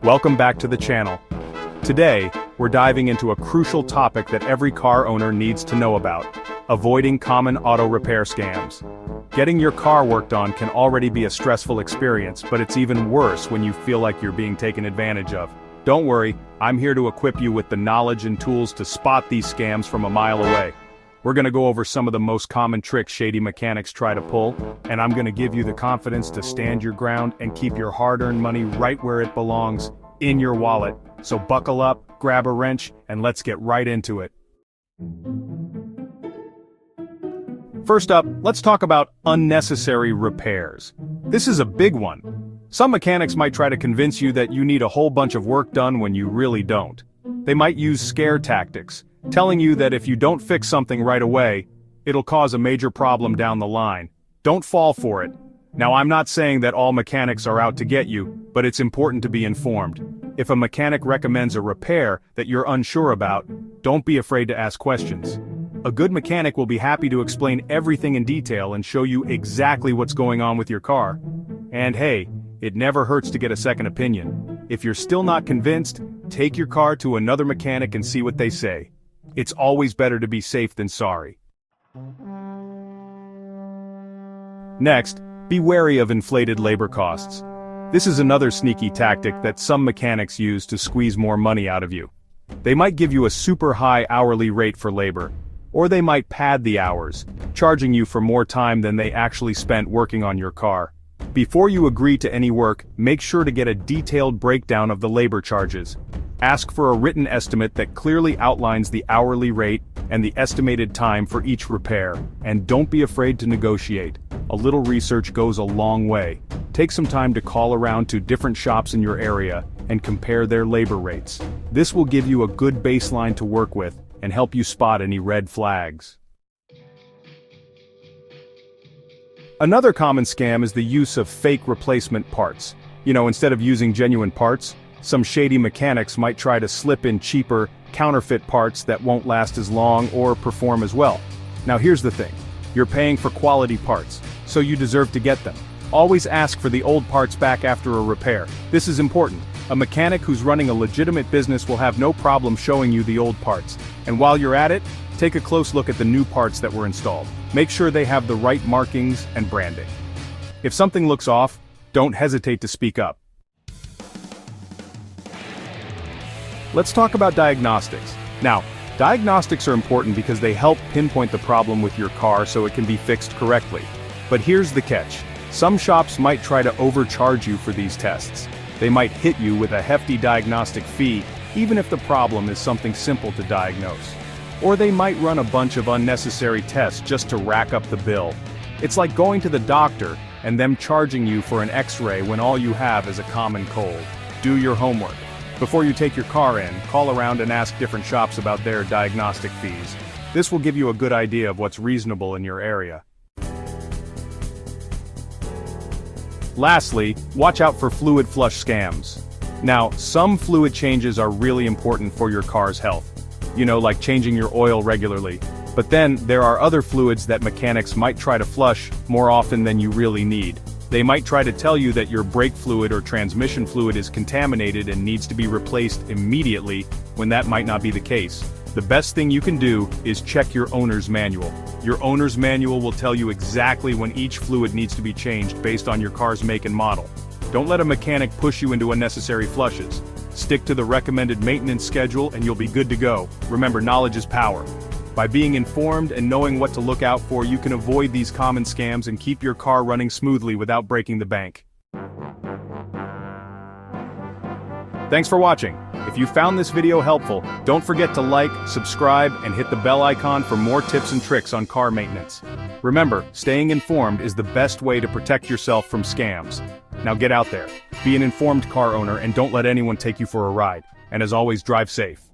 Welcome back to the channel. Today, we're diving into a crucial topic that every car owner needs to know about: avoiding common auto repair scams. Getting your car worked on can already be a stressful experience, but it's even worse when you feel like you're being taken advantage of. Don't worry, I'm here to equip you with the knowledge and tools to spot these scams from a mile away. We're gonna go over some of the most common tricks shady mechanics try to pull, and I'm gonna give you the confidence to stand your ground and keep your hard-earned money right where it belongs, in your wallet. So buckle up, grab a wrench, and let's get right into it. First up, let's talk about unnecessary repairs. This is a big one. Some mechanics might try to convince you that you need a whole bunch of work done when you really don't. They might use scare tactics, telling you that if you don't fix something right away, it'll cause a major problem down the line. Don't fall for it. Now, I'm not saying that all mechanics are out to get you, but it's important to be informed. If a mechanic recommends a repair that you're unsure about, don't be afraid to ask questions. A good mechanic will be happy to explain everything in detail and show you exactly what's going on with your car. And hey, it never hurts to get a second opinion. If you're still not convinced, take your car to another mechanic and see what they say. It's always better to be safe than sorry. Next, be wary of inflated labor costs. This is another sneaky tactic that some mechanics use to squeeze more money out of you. They might give you a super high hourly rate for labor, or they might pad the hours, charging you for more time than they actually spent working on your car. Before you agree to any work, make sure to get a detailed breakdown of the labor charges. Ask for a written estimate that clearly outlines the hourly rate and the estimated time for each repair, and don't be afraid to negotiate. A little research goes a long way. Take some time to call around to different shops in your area and compare their labor rates. This will give you a good baseline to work with and help you spot any red flags. Another common scam is the use of fake replacement parts. Instead of using genuine parts, some shady mechanics might try to slip in cheaper, counterfeit parts that won't last as long or perform as well. Now here's the thing. You're paying for quality parts, so you deserve to get them. Always ask for the old parts back after a repair. This is important. A mechanic who's running a legitimate business will have no problem showing you the old parts. And while you're at it, take a close look at the new parts that were installed. Make sure they have the right markings and branding. If something looks off, don't hesitate to speak up. Let's talk about diagnostics. Now, diagnostics are important because they help pinpoint the problem with your car so it can be fixed correctly. But here's the catch. Some shops might try to overcharge you for these tests. They might hit you with a hefty diagnostic fee, even if the problem is something simple to diagnose. Or they might run a bunch of unnecessary tests just to rack up the bill. It's like going to the doctor and them charging you for an X-ray when all you have is a common cold. Do your homework. Before you take your car in, call around and ask different shops about their diagnostic fees. This will give you a good idea of what's reasonable in your area. Lastly, watch out for fluid flush scams. Now, some fluid changes are really important for your car's health. Like changing your oil regularly. But then, there are other fluids that mechanics might try to flush more often than you really need. They might try to tell you that your brake fluid or transmission fluid is contaminated and needs to be replaced immediately, when that might not be the case. The best thing you can do is check your owner's manual. Your owner's manual will tell you exactly when each fluid needs to be changed based on your car's make and model. Don't let a mechanic push you into unnecessary flushes. Stick to the recommended maintenance schedule and you'll be good to go. Remember, knowledge is power. By being informed and knowing what to look out for, you can avoid these common scams and keep your car running smoothly without breaking the bank. Thanks for watching. If you found this video helpful, don't forget to like, subscribe, and hit the bell icon for more tips and tricks on car maintenance. Remember, staying informed is the best way to protect yourself from scams. Now get out there, be an informed car owner, and don't let anyone take you for a ride. And as always, drive safe.